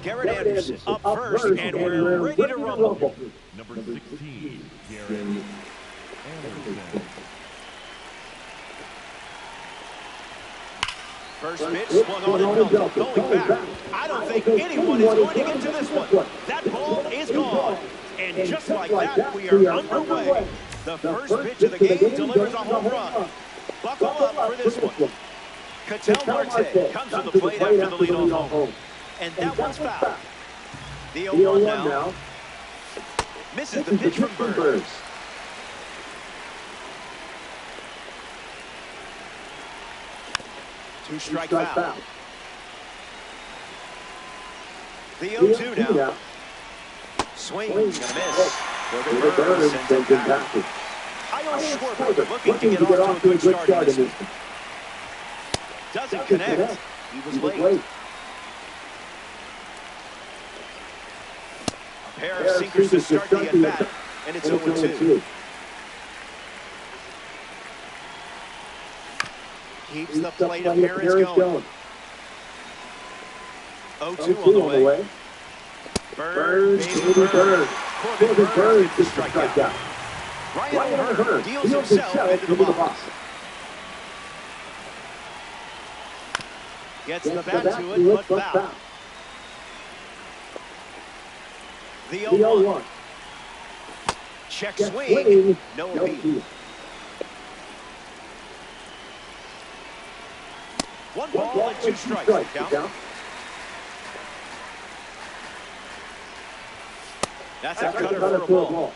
Garrett Anderson up first, and we're ready to rumble. Number 16, Garrett Anderson. First pitch swung on and belted, going back. I don't think anyone is going to get to this one. That ball is gone. And just like that, we are underway. The first pitch of the game delivers a home run. Buckle up for this one. Ketel Marte comes to the plate after the leadoff home. And that one's foul. The 0-1 now. Misses the pitch from Burns. Two-strike foul. The 0-2 now. Swing and a miss. For Burns sends it back. Kyle Schwarber looking to get off to a good start in this one. Doesn't connect. He was late. A pair of sinkers to start the at-bat, and it's 0-2. Keeps the plate appearance going. 0-2 on the way. Burns, baby Burns. Corbin Burns gets the strikeout. Ryan O'Hearn deals himself into the box. Gets the bat to it, but foul. The 0-1. Check swing, no appeal. One ball and two strikes. Count. That's a cutter for a ball.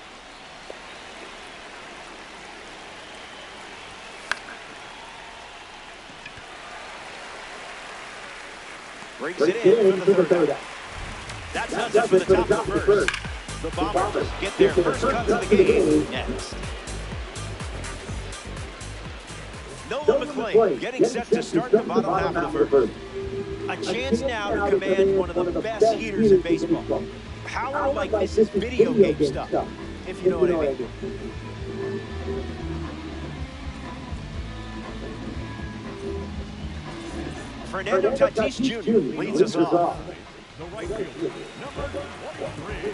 Brings it in for the third out. That does it for the top of the first. The Bombers get their first cut of the game next. Nolan McLean getting set to start the bottom half of the first. A chance now to command one of the best heaters in baseball. Power like this is video game stuff, if you know what I mean. Fernando Tatis Jr. leads us off. The right fielder, number 23,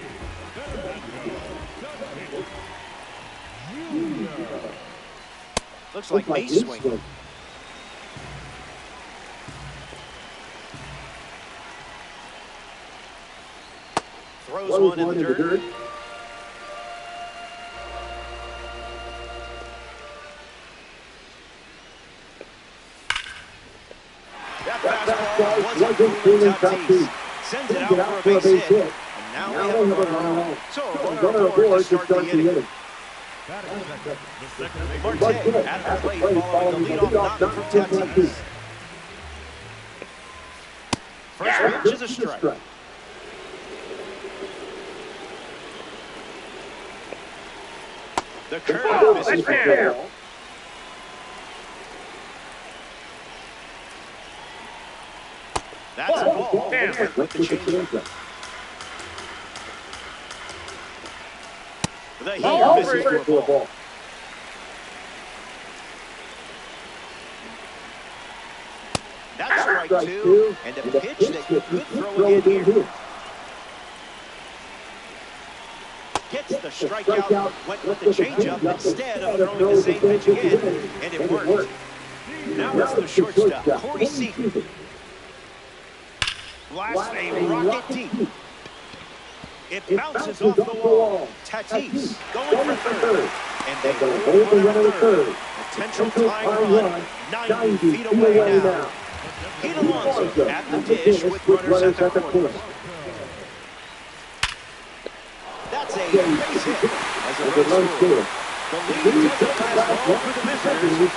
Jr. Looks like base swing. Throws one in the dirt. That fastball wasn't Tatis. Sends it out for a base hit. And now we have a runner on. So a runner aboard to start the inning. Marte at the plate following the leadoff knock from Tatis. First pitch is a strike. The curve misses fair. That's a ball with the changeup. The heat misses for a ball. That's strike two, and a pitch that you could throw again here. Gets the strikeout, went with the changeup instead of throwing the same pitch again, and it worked. Now it's the shortstop, Corey Seager. Blasts a rocket deep. It bounces off the wall. Tatis going for third, and they hold the runner to third. Potential tying run, 90 feet away now. Pete Alonso at the dish with runners at the corner. That's a base hit as a run score. The lead doesn't last long for the visitors.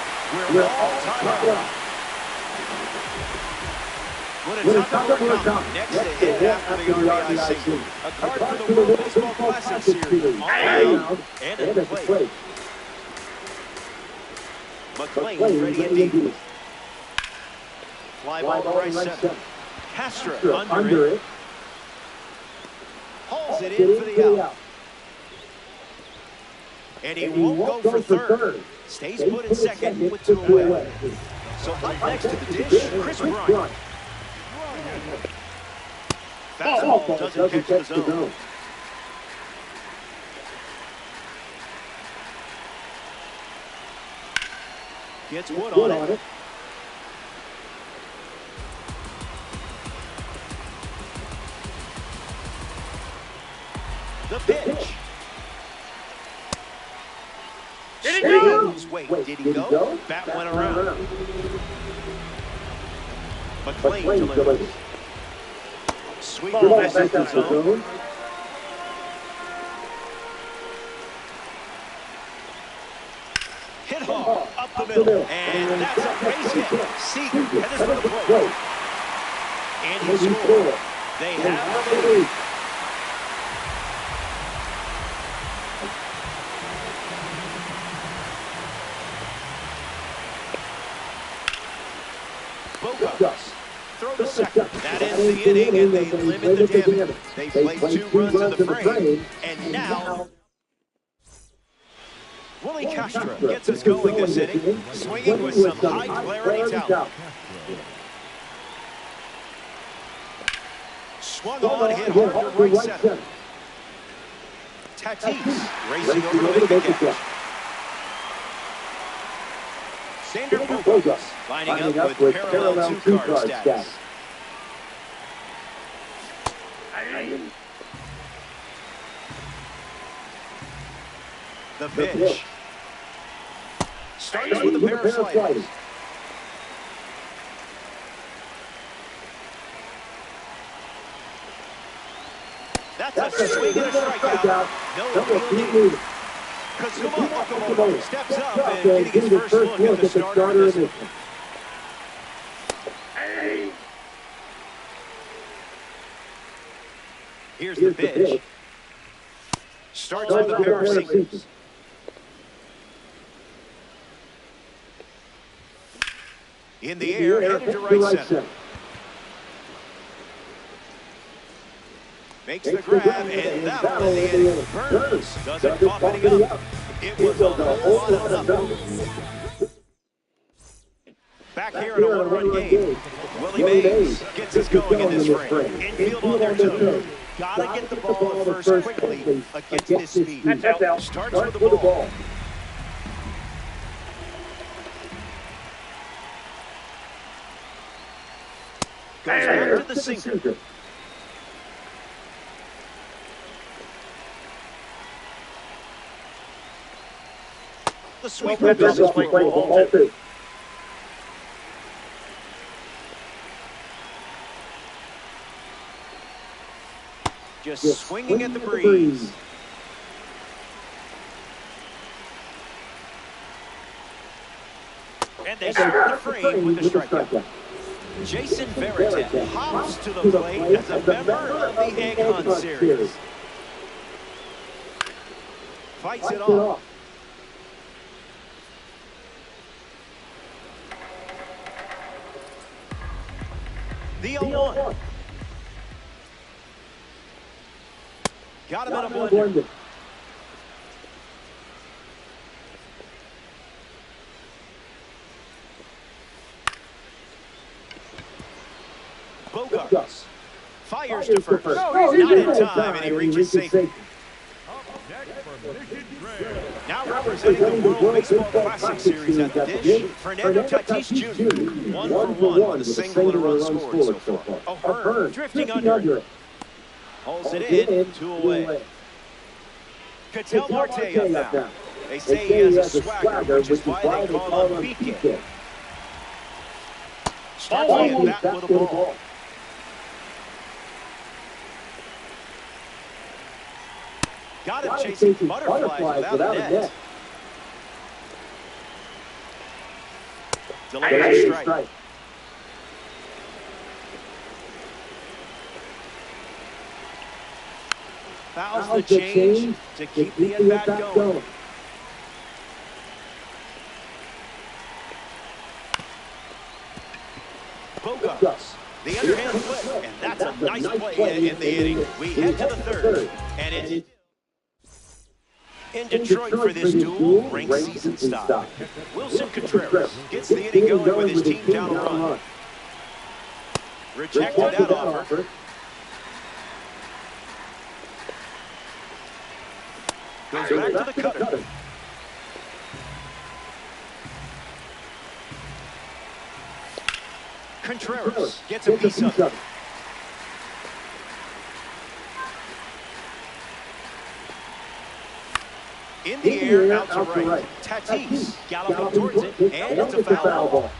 We're all tied up. When it's time to come next to hit after the RBI single. A card for the World Baseball Classic Series. On the mound and at the plate. McLean ready indeed. Fly ball to right center. Castro under it. Hauls it in for the out. And he won't go for third. Stays put in second with two away. So up next to the dish, Chris Bryant. Fastball doesn't catch the zone. Gets Wood on it. The pitch. Did he go? Wait, did he go? Bat went around. McLean delivers. Sweet misses the zone. Hit hard up the middle, and that's a base hit. Seager headed for the plate. And he scored. They have the lead. Bogarts throw to second. That ends the inning, and they limit the damage. They place 2 runs in the frame, and now Willie Castro gets us going this inning, swinging with some high-clarity talent. Swung on, hit hard to right center. Tatis racing over to make the catch. Xander Bogaerts lining up with parallel 2-card status. The pitch. Starts with a pair of sliders. That's a swing and a strikeout. No appeal. Kazuma Okamoto steps up and getting his first look at the starter of this one. Here's the pitch. Starts with a pair of singles. In the air, headed to right center. Makes the grab, and that one in the inning. Burns doesn't cough any up. It was a whole lot of nothing. Back here in a 1-run game, Willie Mays gets us going in this frame. Infield on their toes. Gotta get the ball at first quickly against his speed. Starts with the ball. Goes back to the sinker. The sweep misses for Walter. Just swinging at the breeze. And they start the frame with the strikeout. Jason Varitek hops to the plate as a member of the Egg Hunt series. Fights it off. The 0-1. Got him in a blender. Bogarts fires to first. Not in time, and he reaches safety. Now representing the World Baseball Classic Series at the dish, Fernando Tatis Jr. 1 for 1 with a single and a run scored so far. O'Hearn drifting under it. Holds it in, 2 away. Ketel Marte up now. They say he has a swagger, which is why they call him Beat. Starts laying back with a ball. Got him chasing butterflies without a net. Delayed strike. Fouls the change to keep the at-bat going. Bogarts, the underhand flip, and that's a nice play in the inning. We head to the third, and it's in Detroit for this duel, ranked season stop. Wilson Contreras gets the inning going with his team down a run. Rejected that offer. Goes back to the cutter. Contreras gets a piece of it. In the air, out to right. Tatis galloping towards it, and it's a foul ball.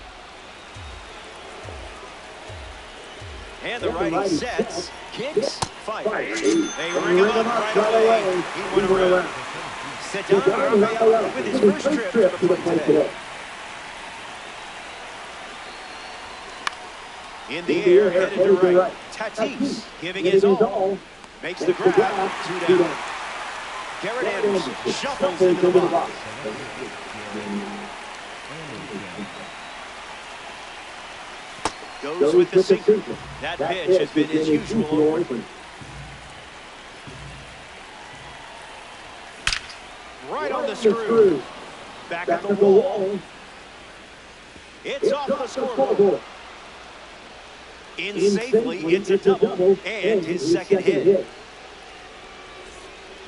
And the righty sets, kicks, fires. They ring him up right away. He went around. Ceddanne Rafaela with his first trip to the plate today. In the air, headed to right. Tatis giving his all. Makes the grab, 2 down. Garrett Anderson shuffles into the box. Goes with the sinker. That pitch has been his usual. Right on the screw. Back at the wall. It's off the scoreboard. In safely, it's a double, and his second hit.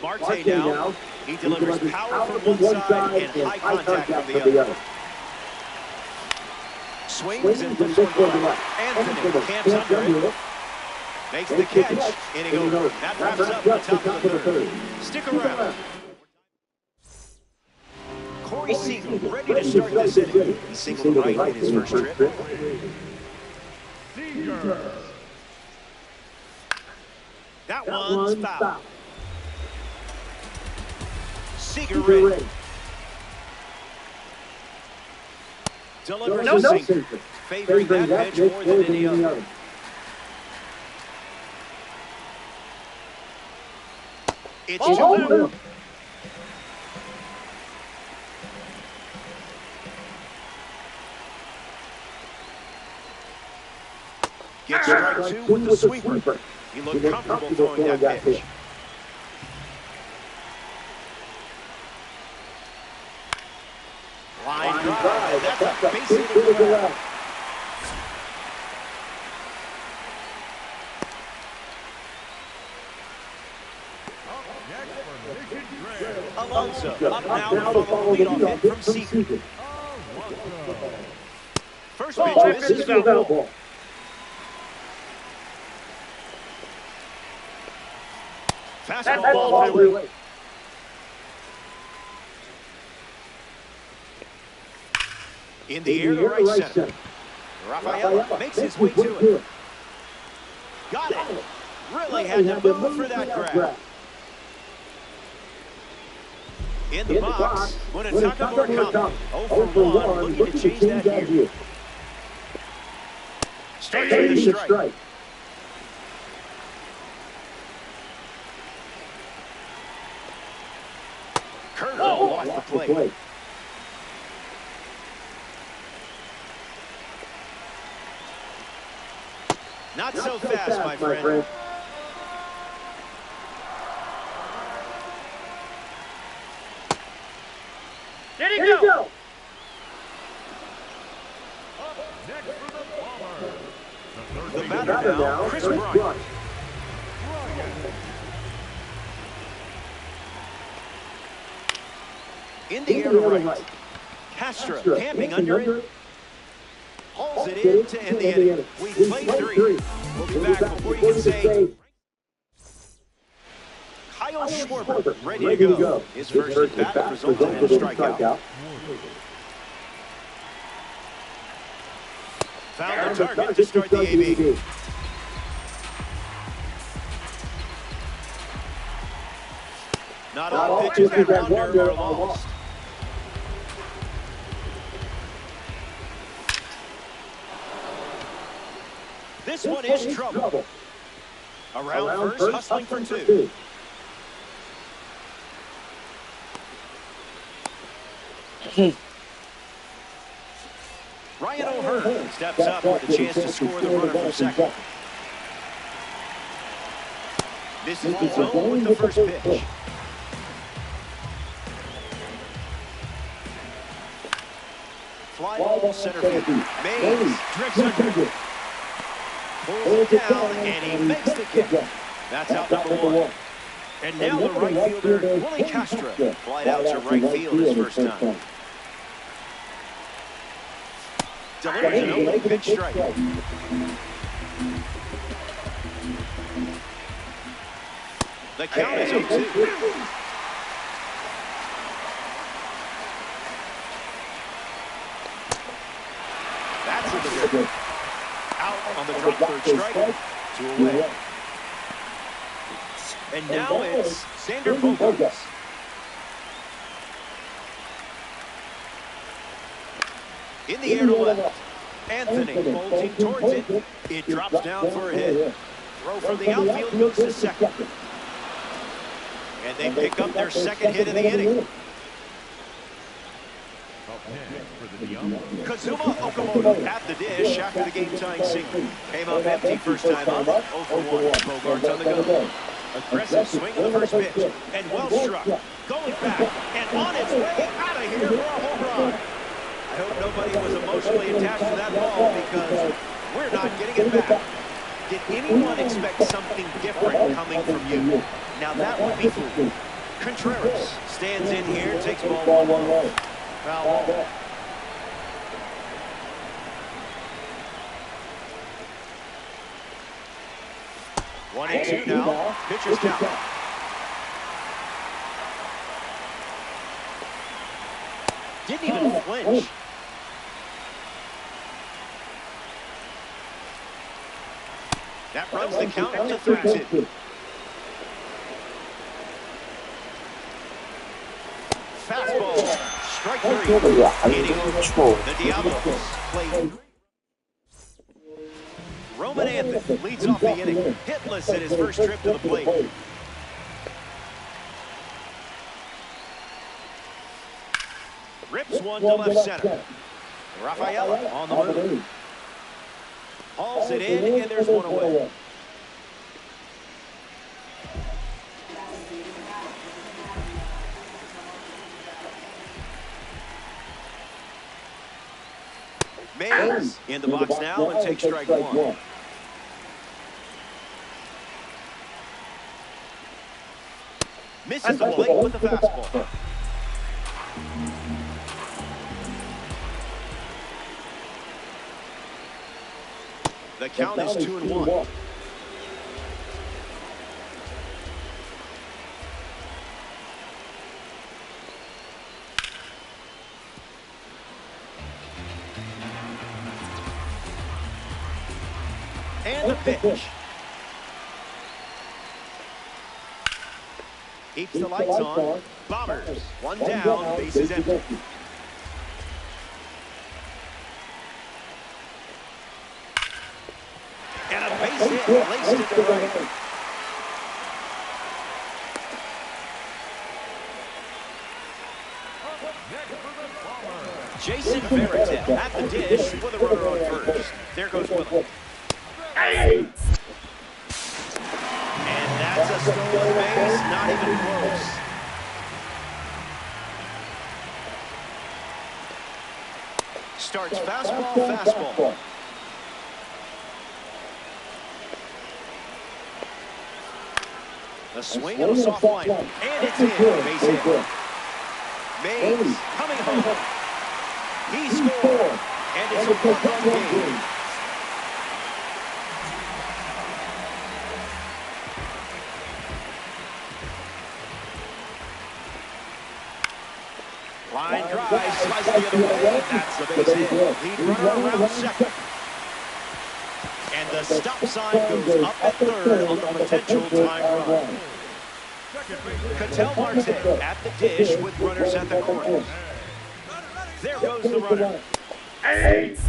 Marte now. He delivers power from one side and high contact from the other. Swings and flips one to right. Anthony camps under it. Makes the catch, inning over. That wraps up the top of the third. Stick around. Corey Seager ready to start this inning. He singled right in his first trip. Seager. That one's foul. Seager ready. Delivers a sinker, favoring that pitch more than any other. It's 2-2. Gets strike 2 with the sweeper. He looked comfortable throwing that pitch. Line drive. That's a base hit to the left. Alonso up now to follow the leadoff hit from Seager. First pitch misses foul ball. Fastball ball away. In the air to right center. Rafaela makes his way to it. Got it. Really had to move for that grab. In the box, Munetaka Morikawa. 0 for 1, looking to change that here. Straight to the strike. Curveball off the plate. Not so fast, my friend. There you go. Next for the Bombers. The batter now, Chris Bryant. In the air to right. Castro camping under it. Hauls it in to end the inning. We played 3. We'll be back before you can say. Kyle Schwarber ready to go. His first at bat resulted in a strikeout. Found the target to start the AB. Not all pitches that wander are lost. This one is trouble. Around first, hustling for 2. Ryan O'Hearn steps up with a chance to score the runner from second. This is the zone with the first pitch. Fly ball center field. Mays drifts under. Pulls it down, and he makes the kick. That's out number 1. And now the right fielder, Willie Castro, flied out to right field his first time. Delivers an opening pitch strike. The count is 0-2. That's in the dirt. Out on the drop third strike. 2 away. And now it's Xander Bogaerts. In the air to left. Anthony bolting towards it. It drops down for a hit. Throw from the outfield goes to second. And they pick up their second hit of the inning. Kazuma Okamoto at the dish after the game-tying single. Came up empty first time up. 0 for 1. Bogaerts on the go. Aggressive swing of the first pitch. And well struck. Going back. And on its way out of here for a home run. I hope nobody was emotionally attached to that ball because we're not getting it back. Did anyone expect something different coming from you? Now that would be foolish. Contreras stands in here, takes ball 1. Foul ball. One and two now. Pitcher's count. Didn't even flinch. That runs the count to 3-2. Fastball. Strike 3. Inning over. The Diablos play. Roman Anthony leads off the inning. Hitless in his first trip to the plate. Rips one to left center. Rafaela on the move. Hauls it in, and there's one away. Mays in the box now and takes strike 1. Misses the plate with the fastball. The count is 2-1. And the pitch. Keeps the lights on. Bombers. One down, bases empty. And a base hit laced into right. Jason Varitek at the dish with a runner on first. There goes Willie. And that's a stolen base, not even close. Starts fastball. A swing and a soft line. And it's in. Base hit. Mays coming home. He scored. And it's a one-run game. Line drive, slice the other way. That's the base hit. Lead runner around second. And the stop sign goes up at third on the potential time run. Ketel Marte at the dish with runners at the corners. There goes the runner. Save.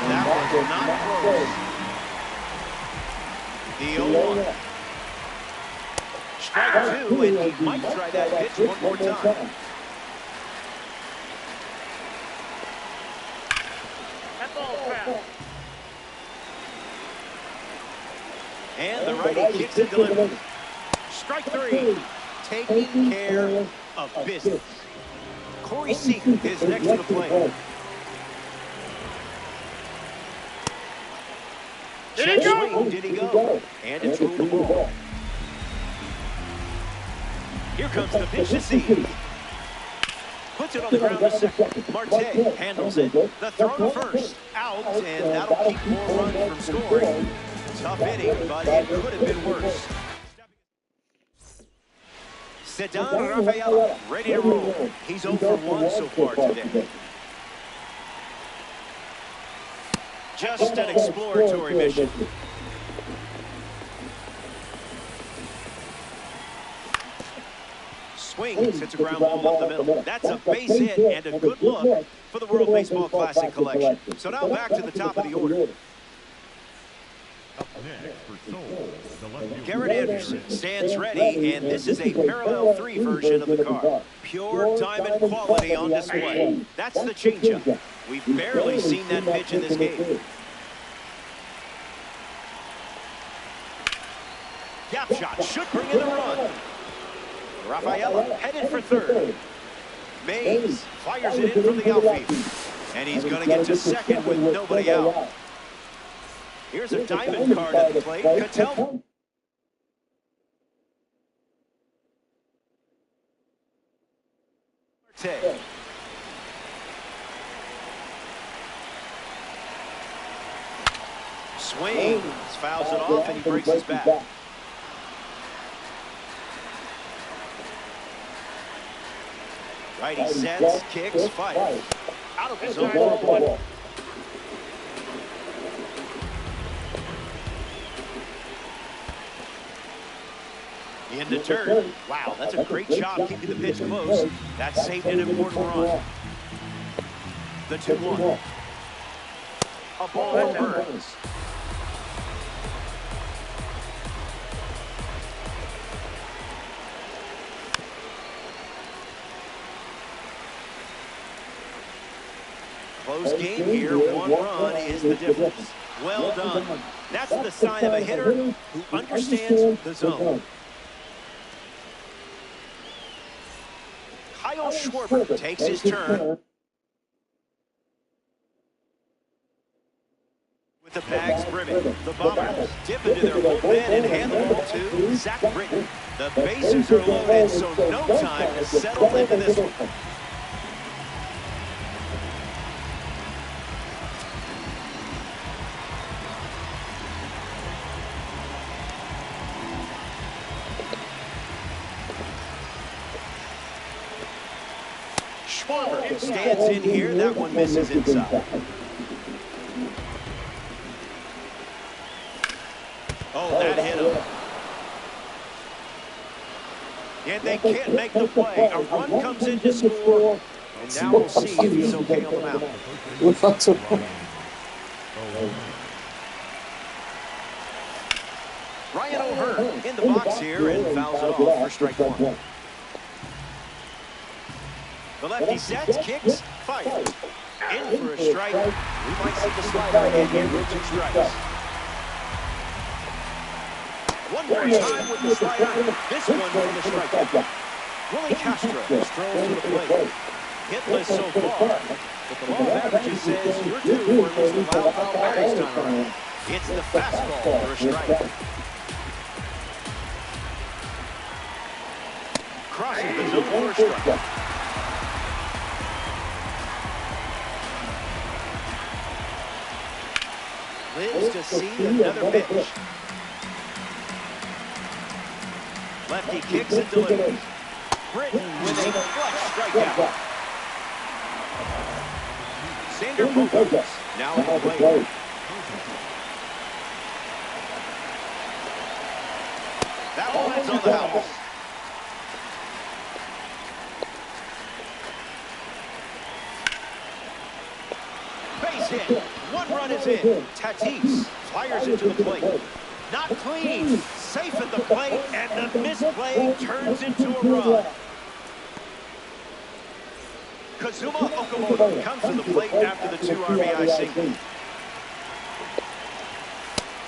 That was not close. The 0-1. Strike 2, and he might try that pitch one more time. That ball foul. And the righty kicks and delivers. Strike 3, taking care of business. Corey Seager is next to the plate. Check swing, did he go? And it's ruled a ball. Here comes the pitch to see. Puts it on the ground to second. Marte handles it. The throw to first. Out, and that'll keep more runs from scoring. Tough inning, but it could have been worse. Ceddanne Rafaela, ready to roll. He's 0 for 1 so far today. Just an exploratory mission. Swings, hits a ground ball up the middle. That's a base hit and a good look for the World Baseball Classic collection. So now back to the top of the order. Up next for Seoul, the left fielder. Garrett Anderson stands ready, and this is a parallel 3 version of the car. Pure diamond quality on display. That's the changeup. We've barely seen that pitch in this game. Gap shot should bring in the run. Rafaela headed for third. Mays fires it in from the outfield. And he's going to get to second with nobody out. Here's a diamond card at the plate. Ketel. Marte. Swings, fouls it off, and he breaks his bat. Righty sets, kicks, fires. Out of his zone for a one. Into turn. Wow, that's a great job keeping the pitch close. That saved an important run. The 2-1. A ball for Burns. Close game here. 1 run is the difference. Well done. That's the sign of a hitter who understands the zone. Kyle Schwarber takes his turn. With the bags brimming, the Bombers dip into their bullpen and hand the ball to Zach Britton. The bases are loaded, so no time to settle into this one. Schwarber stands in here. That one misses inside. Oh, that hit him. And they can't make the play. A run comes in to score. And now we'll see if he's okay on the mound. Ryan O'Hearn in the box here and fouls it off for strike 1. The lefty sets, kicks, fires. In for a strike. We might see the slider again here with 2 strikes. One more time with the slider. This one for the strikeout. Willie Castro strolls to the plate. Hitless so far, but the law of averages says you're due for at least a foul ball this time around. It's the fastball for a strike. Crossing the zone for a strike. Lives to see another pitch. Lefty kicks and delivers. Britton with a clutch strikeout. Xander Bogaerts now at the plate. That ball lands on the house. Base hit. 1 run is in. Tatis fires it to the plate. Not clean. Safe at the plate, and the misplay turns into a run. Kazuma Okamoto comes to the plate after the 2 RBI single.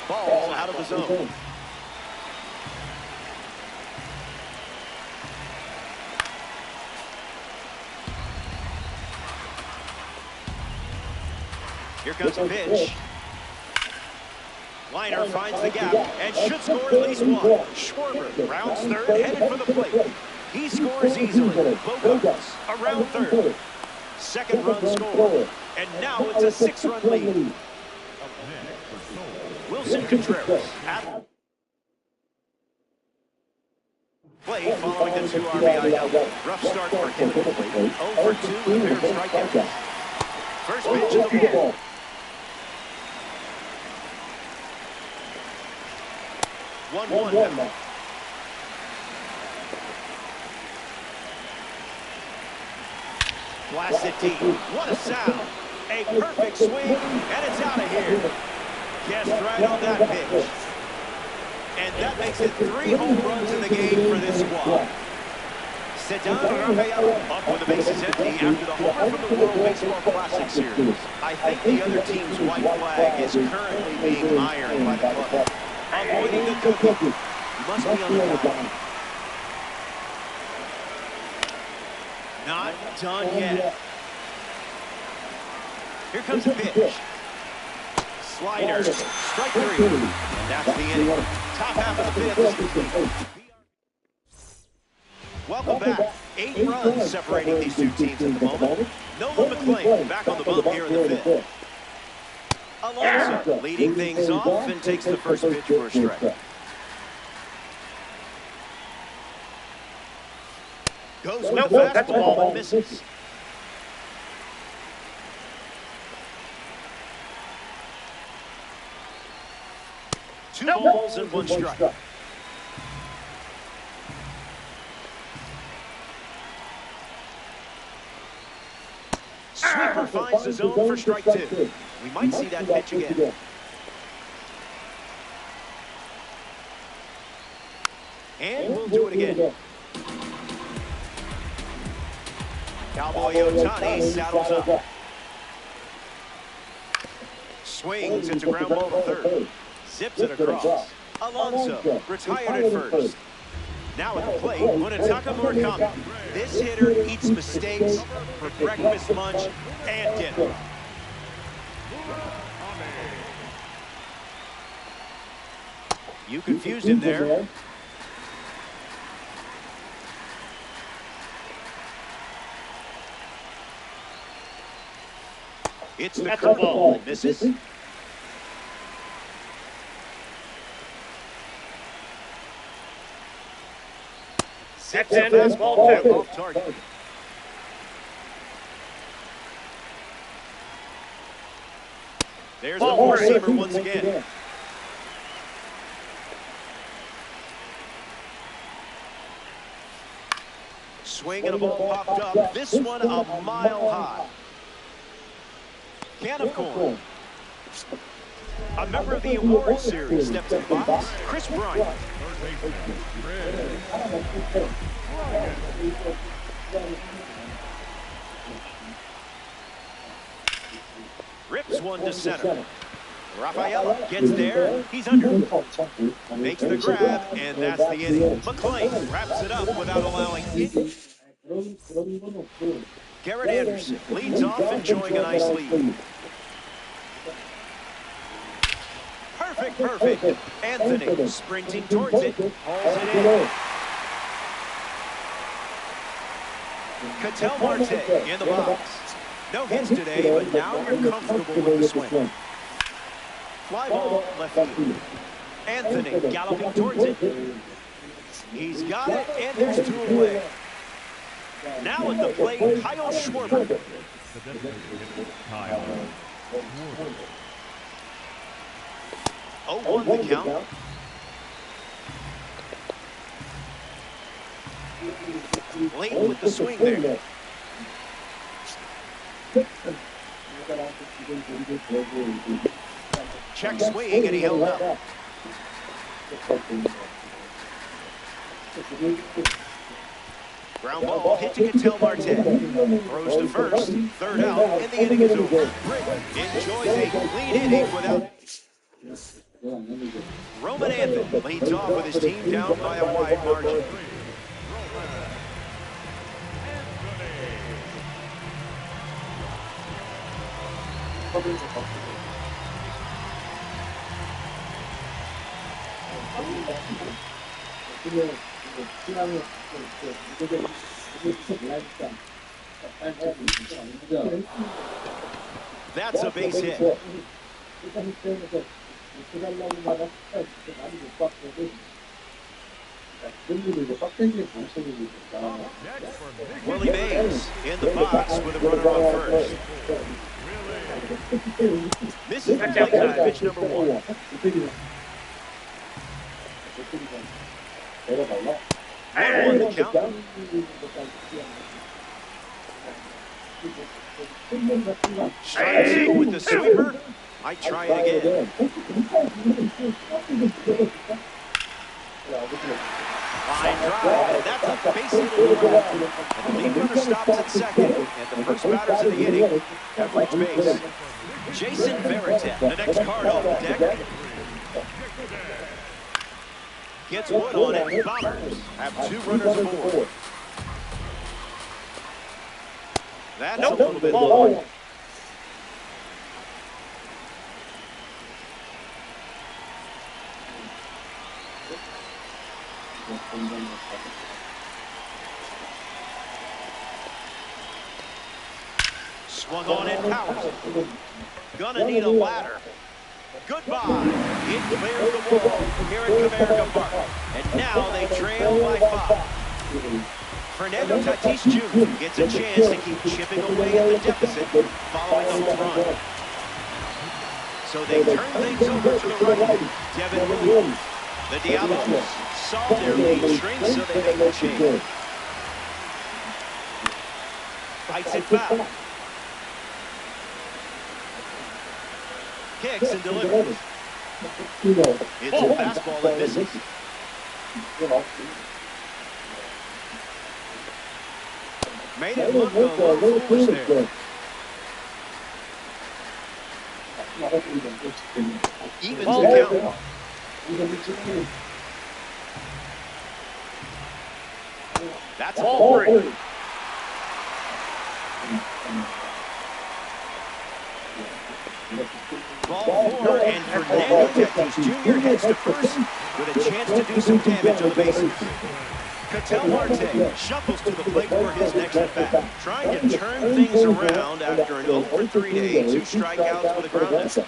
Ball out of the zone. Here comes a pitch. Liner finds the gap and should score at least one. Schwarber rounds third, headed for the plate. He scores easily. Bogarts around third. Second run scored. And now it's a 6-run lead. Wilson Contreras at play following the 2 RBI double. Rough start for him at the plate. 0 for 2 with a pair of strikeouts. First pitch of the ball. 1-1 now. Blast it deep. What a sound. A perfect swing, and it's out of here. Guessed right on that pitch. And that makes it 3 home runs in the game for this squad. Ceddanne Rafaela up with the bases empty after the homer from the World Baseball Classic Series. I think the other team's white flag is currently being ironed by the club. Avoiding the cookie. Must be on the line. Not done yet. Here comes a pitch. Slider. Strike 3. That's the inning. Top half of the 5th. Welcome back. 8 runs separating these two teams at the moment. Nolan McLean back on the bump here in the 5th. Alonso leading things off and takes the first pitch for a strike. Goes with a fastball and misses. Two balls and 1 strike. Sweeper finds the zone for strike 2. We might see that pitch again. And we'll do it again. Cowboy Ohtani saddles up. Swings into ground ball to third. Zips it across. Alonso retired at first. Now at the plate, Munetaka Murakami. This hitter eats mistakes for breakfast, lunch, and dinner. You confused him there. It's the curveball that misses. Zips in fastball 2 off target. There's the four-seamer once again. Swing and a ball popped up. This one a mile high. Can of corn. A member of the award series steps in the box. Chris Bryant. Rips one to center. Rafaela gets there. He's under. Makes the grab, and that's the inning. McLean wraps it up without allowing it. Garrett Anderson leads off, enjoying a nice lead. Perfect. Anthony sprinting towards it. Hauls it in. Ketel Marte in the box. No hits today, but now you're comfortable with the swing. Fly ball left field. Anthony galloping towards it. He's got it, and there's 2 away. Now at the plate, Kyle Schwarber. 0-1 the count. Late with the swing there. Check swing, and he held up. Ground ball hit to Ketel Marte. Throws to first, third out, and the inning is over. Enjoys a clean inning without... Roman Anthony leads off with his team down by a wide margin. That's a base hit. Next for Willie Michigan. Mays in the box with a runner on first. This is the plate for pitch number 1. And 1 the count. Strike 2 with the sweeper. Might try it again. Line drive, and that's a base hit in the left. And the lead runner stops at second, and the first batters of the inning have reached base. Jason Varitek, the next card off the deck. Gets Wood on it. Bombers have 2 runners aboard. That's a little bit low. Swung on and powers it. Gonna need a ladder. Goodbye. It clears the wall here at Comerica Park. And now they trail by 5. Fernando Tatis Jr. gets a chance to keep chipping away at the deficit following the home run. So they turn things over to the righty, Devin Williams. The Diablos saw their lead shrink, so they make the change. Fights it foul. Kicks and delivers. It's a fastball that misses. Made it look a little foolish there. Evens the count. That's ball 3. Ball 4, and Fernando Tatis Jr. heads to first with a chance to do some damage on the bases. Ketel Marte shuffles to the plate for his next at-bat, trying to turn things around after an 0-for-3 day, 2 strikeouts with a ground out.